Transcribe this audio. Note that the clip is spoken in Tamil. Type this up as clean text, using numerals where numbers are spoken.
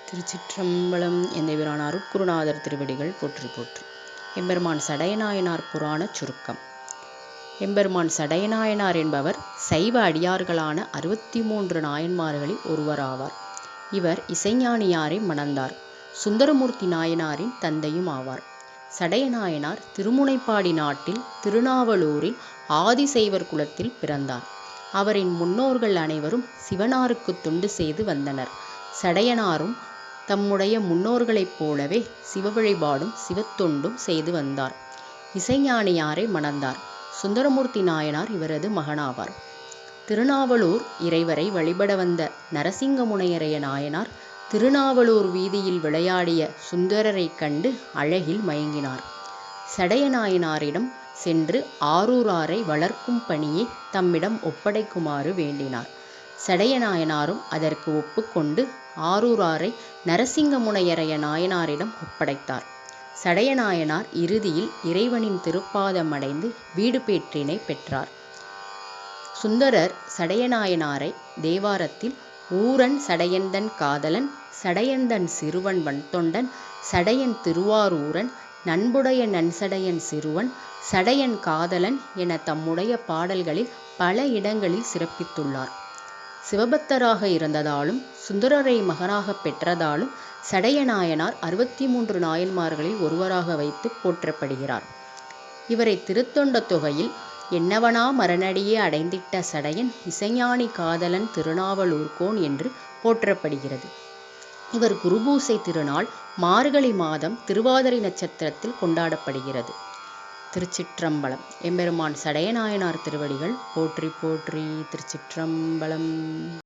திருச்சிற்றம்பலம். எந்தைபிரான் அருட்குருநாதர் திருவடிகள் போற்றி போற்றி. எம்பெருமான் சடையநாயனார் புராணச் சுருக்கம். எம்பெருமான் சடையநாயனார் என்பவர் சைவ அடியார்களான 63 நாயன்மார்களில் ஒருவராவார். இவர் இசைஞானியாரை மணந்தார். சுந்தரமூர்த்தி நாயனாரின் தந்தையும் ஆவார். சடையநாயனார் திருமுனைப்பாடி நாட்டில் திருநாவலூரில் ஆதிசைவர் குலத்தில் பிறந்தார். அவரின் முன்னோர்கள் அனைவரும் சிவனாருக்கு தொண்டு செய்து வந்தனர். சடையனாரும் தம்முடைய முன்னோர்களைப் போலவே சிவ வழிபாடும் சிவத்தொண்டும் செய்து வந்தார். இசைஞானியாரை மணந்தார். சுந்தரமூர்த்தி நாயனார் இவரது மகனாவார். திருநாவலூர் இறைவரை வழிபட வந்த நரசிங்கமுனையரைய நாயனார் திருநாவலூர் வீதியில் விளையாடிய சுந்தரரை கண்டு அழகில் மயங்கினார். சடையநாயனாரிடம் சென்று ஆரூராரை வளர்க்கும் பணியை தம்மிடம் ஒப்படைக்குமாறு வேண்டினார். சடையநாயனாரும் அதற்கு ஒப்புக்கொண்டு ஆரூராரை நரசிங்கமுனையரைய நாயனாரிடம் ஒப்படைத்தார். சடையநாயனார் இறுதியில் இறைவனின் திருப்பாதம் அடைந்து வீடு பேற்றினை பெற்றார். சுந்தரர் சடையநாயனாரை தேவாரத்தில் ஊரன் சடையந்தன் காதலன் சடையந்தன் சிறுவன் வன்தொண்டன் சடையன் திருவாரூரன் நண்புடைய நன்சடையன் சிறுவன் சடையன் காதலன் என தம்முடைய பாடல்களில் பல இடங்களில் சிறப்பித்துள்ளார். சிவபக்தராக இருந்ததாலும் சுந்தரரை மகனாக பெற்றதாலும் சடையநாயனார் 63 நாயன்மார்களில் ஒருவராக வைத்து போற்றப்படுகிறார். இவரை திருத்தொண்ட தொகையில் என்னவனா மரணடியே அடைந்திட்ட சடையன் இசைஞானி காதலன் திருநாவலூர்கோன் என்று போற்றப்படுகிறது. இவர் குருபூசை திருநாள் மார்கழி மாதம் திருவாதிரை நட்சத்திரத்தில் கொண்டாடப்படுகிறது. திருச்சிற்றம்பலம். எம்பெருமான் சடையநாயனார் திருவடிகள் போற்றி போற்றி. திருச்சிற்றம்பலம்.